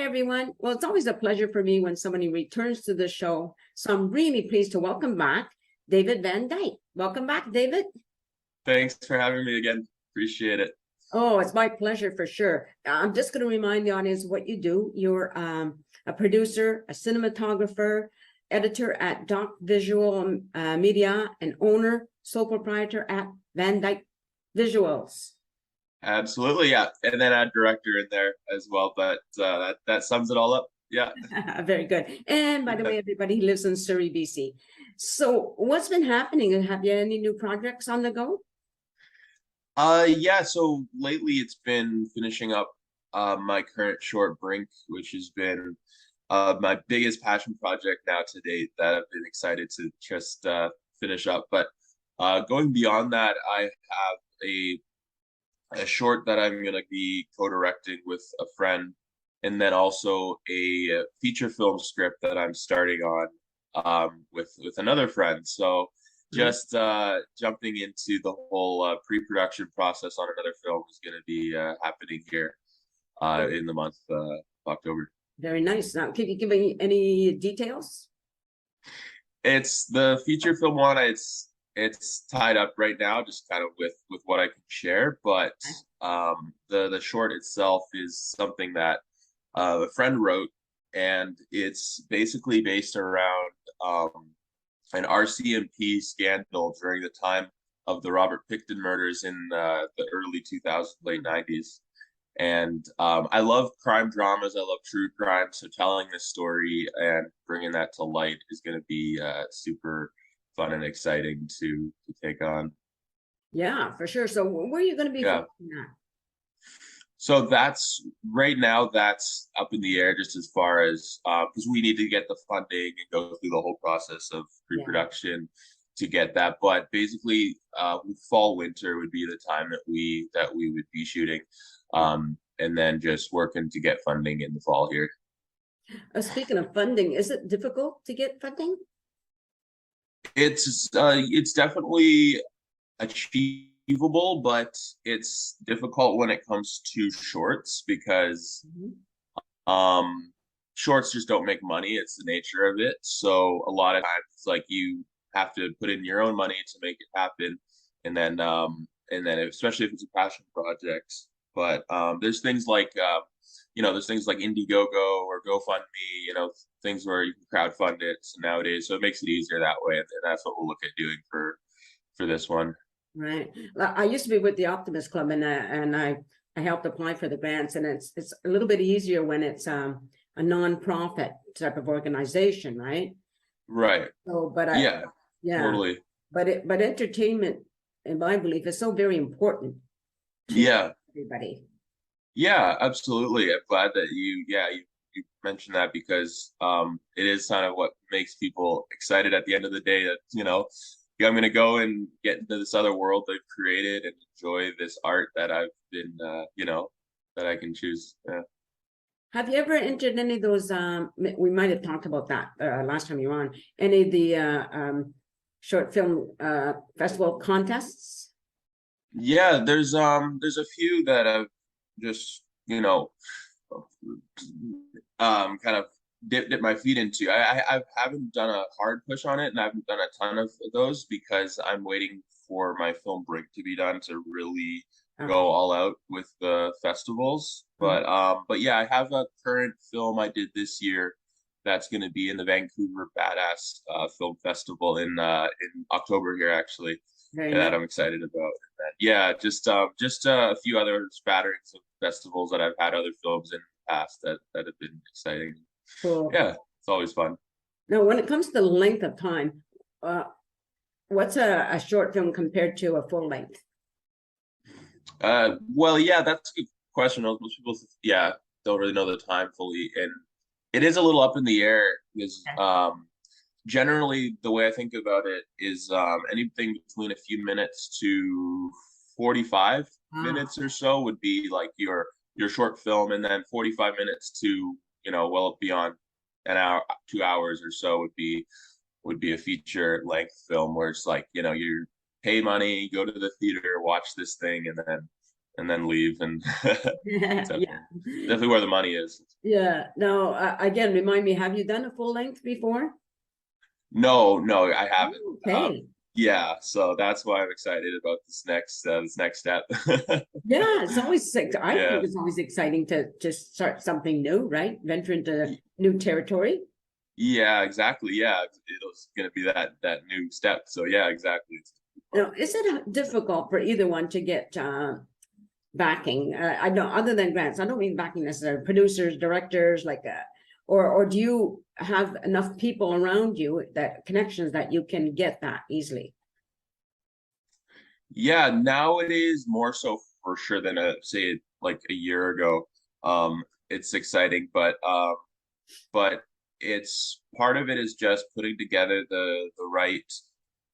everyone. Well, it's always a pleasure for me when somebody returns to the show. So I'm really pleased to welcome back David Vandyke. Welcome back, David. Thanks for having me again. Appreciate it. Oh, it's my pleasure for sure. I'm just going to remind the audience what you do. You're a producer, a cinematographer, editor at Doc Visual Media, and owner, sole proprietor at Vandyke Visuals. Absolutely, yeah. And then add director in there as well, but that sums it all up. Yeah. Very good. And by the way, everybody, he lives in Surrey, BC. So what's been happening? Have you any new projects on the go? Yeah, so lately it's been finishing up my current short Brink, which has been my biggest passion project now to date that I've been excited to just finish up. But going beyond that, I have a short that I'm going to be co-directing with a friend, and then also a feature film script that I'm starting on with another friend. So just jumping into the whole pre-production process on another film is going to be happening here in the month of October. Very nice. Now, can you give me any details? It's the feature film one. It's tied up right now, just kind of with what I can share. But the short itself is something that a friend wrote, and it's basically based around an RCMP scandal during the time of the Robert Pickton murders in the early 2000s, late 90s. And I love crime dramas. I love true crime. So telling this story and bringing that to light is going to be super fun and exciting to take on. Yeah, for sure. So where are you going to be focusing on? So that's right now, that's up in the air just as far as because we need to get the funding and go through the whole process of pre-production to get that. But basically, fall winter would be the time that we would be shooting, and then just working to get funding in the fall here. Speaking of funding, is it difficult to get funding? It's definitely achievable, but it's difficult when it comes to shorts because shorts just don't make money. It's the nature of it. So a lot of times it's like you have to put in your own money to make it happen, and then especially if it's a passion project. But there's things like there's things like Indiegogo or GoFundMe, things where you can crowdfund it nowadays. So it makes it easier that way, and that's what we'll look at doing for this one. Right. I used to be with the Optimist Club, and I helped apply for the grants, and it's a little bit easier when it's a nonprofit type of organization, right? Right. So, but totally. But entertainment, in my belief, is so very important to everybody. Yeah, absolutely. I'm glad that you mentioned that because it is kind of what makes people excited at the end of the day that, I'm going to go and get into this other world they've created and enjoy this art that I've been, that I can choose. Yeah. Have you ever entered any of those, we might have talked about that last time you were on, any of the short film festival contests? Yeah, there's a few that I've just, kind of dip my feet into. I haven't done a hard push on it, and I haven't done a ton of those because I'm waiting for my film Brink to be done to really go all out with the festivals. But yeah, I have a current film I did this year that's going to be in the Vancouver Badass Film Festival in October here, actually. That I'm excited about. Just a few other spatterings of festivals that I've had other films in the past that have been exciting. Cool. Yeah, it's always fun. Now, when it comes to the length of time, what's a short film compared to a full length? Well, yeah, that's a good question. Most people, don't really know the time fully, and it is a little up in the air because generally the way I think about it is anything between a few minutes to 45 minutes or so would be like your short film, and then 45 minutes to well beyond an hour, 2 hours or so would be a feature length film where it's like you pay money, go to the theater, watch this thing, and then and then leave and Yeah. definitely where the money is. Yeah. Now, again, remind me, have you done a full length before? No, no, I haven't. Okay. Yeah, so that's why I'm excited about this next step. Yeah, it's always I think Yeah. it's always exciting to just start something new, right? Venture into new territory. Yeah, exactly. Yeah, it's gonna be that new step. So yeah, exactly. It's fun. Now, is it difficult for either one to get backing? I know other than grants, I don't mean backing necessarily, producers, directors, like or do you have enough people around you that connections that you can get that easily? Yeah, nowadays more so for sure than say like a year ago. It's exciting, but it's part of it is just putting together the right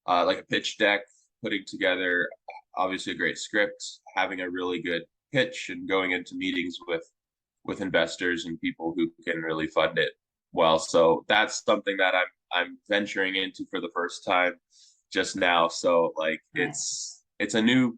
like a pitch deck, putting together obviously a great script, having a really good pitch, and going into meetings with investors and people who can really fund it well. So that's something that I'm venturing into for the first time just now. So like Right. it's a new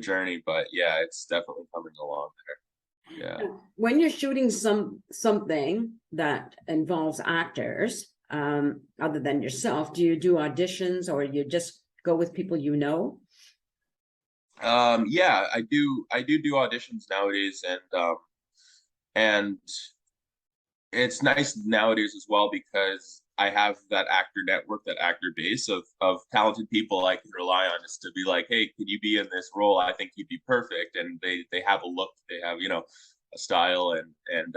journey, but yeah, it's definitely coming along there. Yeah. When you're shooting something that involves actors, other than yourself, do you do auditions or you just go with people you know? Yeah, I do auditions nowadays, and it's nice nowadays as well because I have that actor network, that actor base of talented people I can rely on just to be like, hey, can you be in this role? I think you'd be perfect. And they have a look, they have, a style and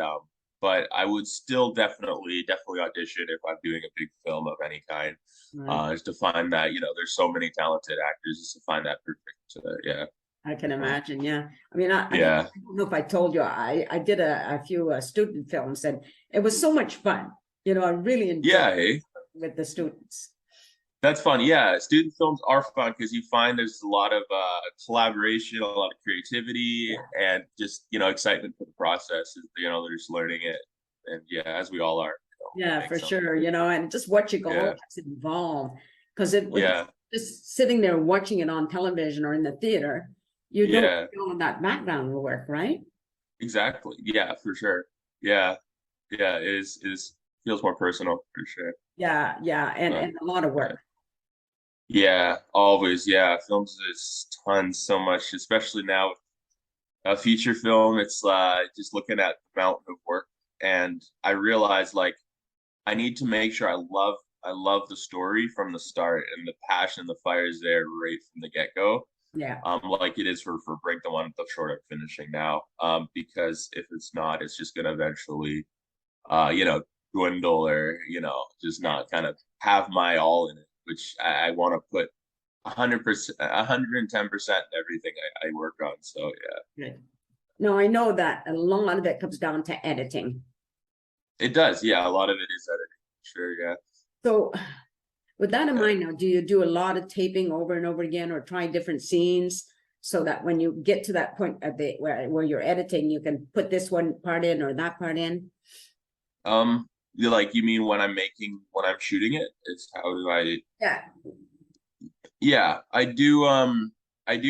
but I would still definitely audition if I'm doing a big film of any kind. Right. Is to find that, there's so many talented actors, just to find that perfect yeah. I can Uh, imagine. Yeah. I mean, I think, yeah. I don't know if I told you, I did a few student films and it was so much fun. I really enjoyed Yeah, hey. with the students. That's fun. Yeah, student films are fun because you find there's a lot of collaboration, a lot of creativity, Yeah. and just excitement for the process. They're just learning it, and yeah, as we all are, Yeah, make for something. sure. And just watching all Yeah, that's involved. Because it was yeah, just sitting there watching it on television or in the theater, you don't yeah, feel that background work, right? exactly. Yeah, for sure. Yeah, yeah, it is feels more personal for sure. Yeah, yeah, But and a lot of yeah, work. yeah, always. Yeah, films is tons so much, especially now a feature film. It's just looking at the mountain of work, and I realized like I need to make sure I love the story from the start, and the passion, the fire is there right from the get go. Yeah. Like it is for Break the One, the short I'm finishing now. Because if it's not, it's just gonna eventually, dwindle or just not kind of have my all in it, which I want to put 100%, 110% in everything I work on. So yeah. Good. No, I know that a lot of it comes down to editing. It does, yeah. A lot of it is editing, sure, yeah. So with that in Yeah. mind now, do you do a lot of taping over and over again or try different scenes so that when you get to that point of where you're editing, you can put this one part in or that part in? You mean when I'm shooting it? It's how do I? Yeah. Yeah, I do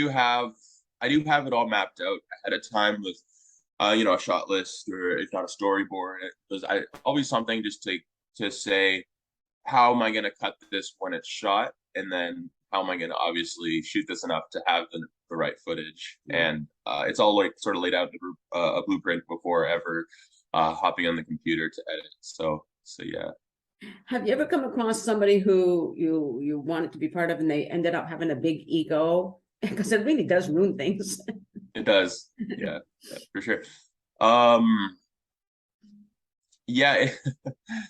have it all mapped out ahead of time with, a shot list or if not a storyboard. There's always something just to say how am I going to cut this when it's shot, and then how am I going to obviously shoot this enough to have the right footage. Yeah. And it's all like sort of laid out in a blueprint before ever hopping on the computer to edit. So yeah. Have you ever come across somebody who you wanted to be part of and they ended up having a big ego? Because it really does ruin things. It does. Yeah, yeah, for sure. Um, yeah,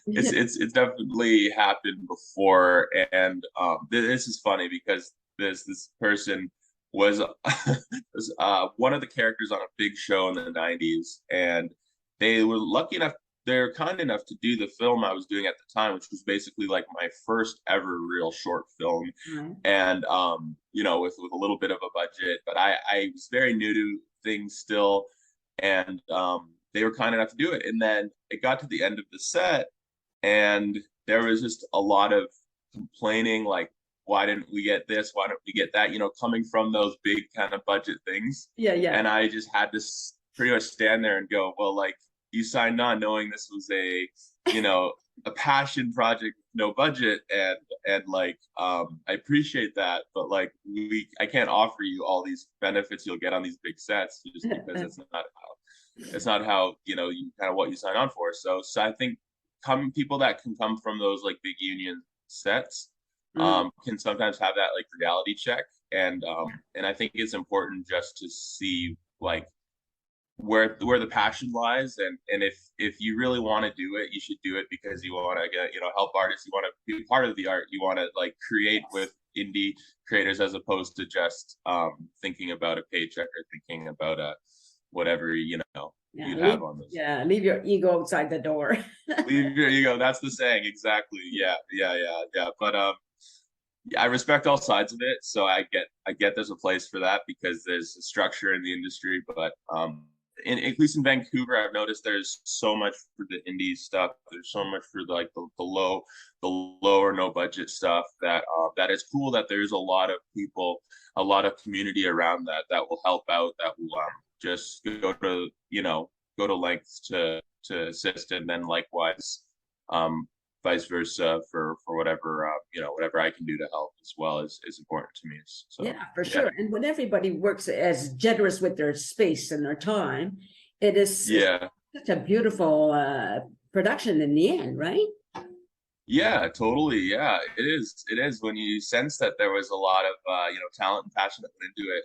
it's definitely happened before, and this is funny because this person was was one of the characters on a big show in the '90s, and they were lucky enough. They're kind enough to do the film I was doing at the time, which was basically like my first ever real short film, Right. and with a little bit of a budget, but I was very new to things still, and they were kind enough to do it. And then it got to the end of the set, and there was just a lot of complaining, like why didn't we get this? Why don't we get that? You know, coming from those big kind of budget things. Yeah, yeah. And I just had to pretty much stand there and go, well, like you signed on knowing this was a, you know, a passion project, no budget, and like I appreciate that, but like I can't offer you all these benefits you'll get on these big sets just because it's not how you know you kind of what you sign on for. So I think people that can come from those like big union sets can sometimes have that like reality check, and I think it's important just to see like where the passion lies, and if you really want to do it, you should do it because you want to get, you know, help artists, you want to be part of the art, you want to like create with indie creators as opposed to just thinking about a paycheck or thinking about a whatever you know you have on this. Yeah, leave your ego outside the door. Leave your ego, that's the saying, exactly. Yeah. But I respect all sides of it, so I get there's a place for that because there's a structure in the industry, but at least in Vancouver, I've noticed there's so much for the indie stuff. There's so much for like the low or no budget stuff that that is cool. That there's a lot of people, a lot of community around that will help out. That will just go to lengths to assist, and then likewise, vice versa for whatever whatever I can do to help as well is important to me. So yeah, for sure. And when everybody works as generous with their space and their time, it is such a beautiful production in the end, right? Yeah, totally. Yeah, it is. It is when you sense that there was a lot of talent and passion that went into it.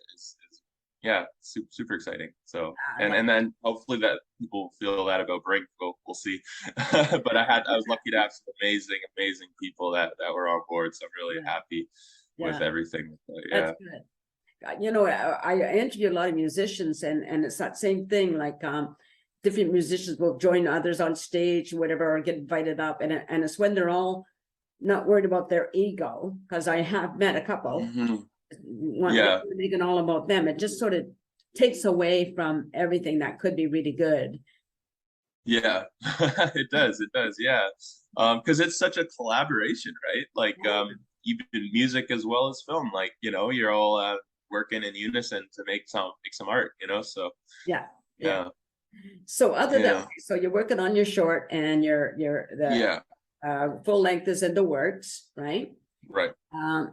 Yeah, super exciting. So and then hopefully that people feel that about Brink. We'll see. But I was lucky to have some amazing people that were on board. So I'm really happy with everything. Yeah. That's good. You know, I interview a lot of musicians, and it's that same thing. Like different musicians will join others on stage, whatever, or get invited up, and it's when they're all not worried about their ego, because I have met a couple. Making all about them. It just sort of takes away from everything that could be really good. Yeah, it does. Yeah. Because it's such a collaboration, right? Like even music as well as film. Like, you know, you're all working in unison to make some art, you know. So yeah. So so you're working on your short, and the full length is in the works, right? Right.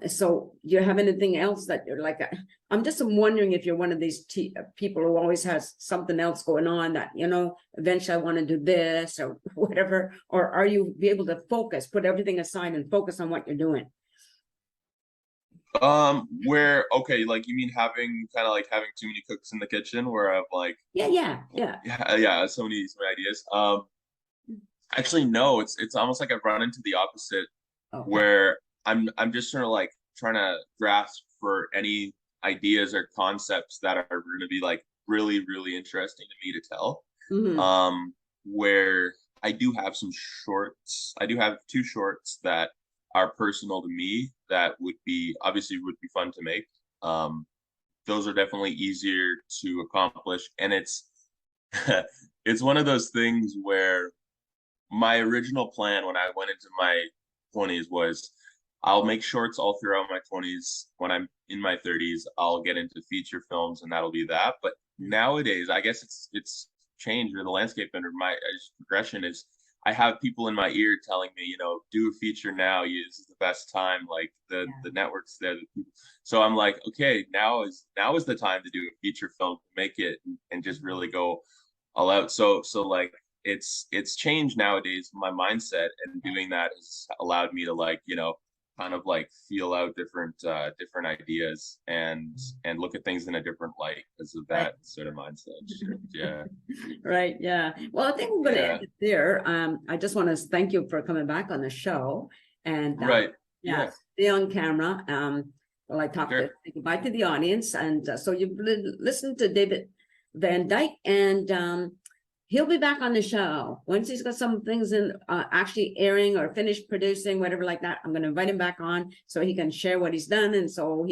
So do you have anything else that you're like, I'm just wondering if you're one of these people who always has something else going on that, you know, eventually I want to do this or whatever, or are you be able to put everything aside and focus on what you're doing? Okay, like you mean having too many cooks in the kitchen where I'm like, yeah, so many ideas. Actually, no, it's almost like I've run into the opposite, where I'm just trying to grasp for any ideas or concepts that are going to be like really interesting to me to tell. Where I do have some shorts. I do have 2 shorts that are personal to me that would be fun to make. Those are definitely easier to accomplish, and it's it's one of those things where my original plan when I went into my 20s was I'll make shorts all throughout my 20s. When I'm in my 30s, I'll get into feature films, and that'll be that. But nowadays, I guess it's changed, or the landscape under my progression is I have people in my ear telling me, you know, do a feature now. This is the best time. Like the networks there, the people. So I'm like, okay, now is the time to do a feature film, make it and just really go all out. So like it's changed nowadays, my mindset, and doing that has allowed me to like, you know, kind of like feel out different ideas and look at things in a different light because of that sort of mindset. Yeah. Right. Yeah. Well, I think we're going to end it there. I just want to thank you for coming back on the show, and stay on camera. While I talk to say goodbye to the audience, and so you've listened to David Vandyke, and he'll be back on the show once he's got some things in actually airing or finished producing, whatever like that. I'm going to invite him back on so he can share what he's done, and so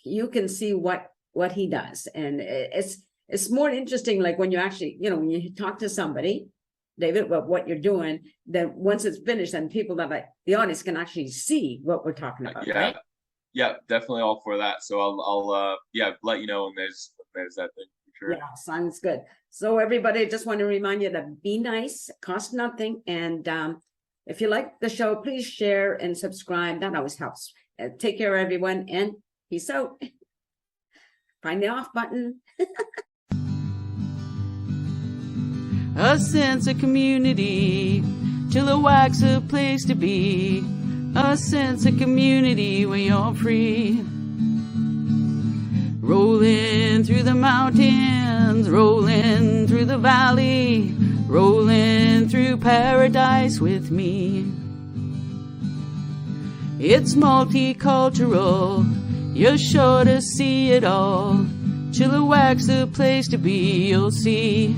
you can see what he does. And it's more interesting, like when you actually, you know, when you talk to somebody, David, about what you're doing, then once it's finished, and people that the audience can actually see what we're talking about, right? Yeah, definitely all for that. So I'll yeah, let you know when there's that thing for sure. Yeah, sounds good. So everybody, I just want to remind you to be nice, cost nothing. And if you like the show, please share and subscribe. That always helps. Take care, everyone, and peace out. Find the off button. A sense of community, Chilliwack's a place to be. A sense of community where you're free. Rolling through the mountains, rolling through the valley, rolling through paradise with me. It's multicultural, you're sure to see it all. Chilliwack's a place to be, you'll see.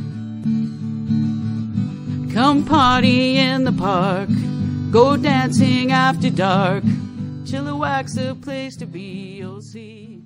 Come party in the park, go dancing after dark. Chilliwack's a place to be, you'll see.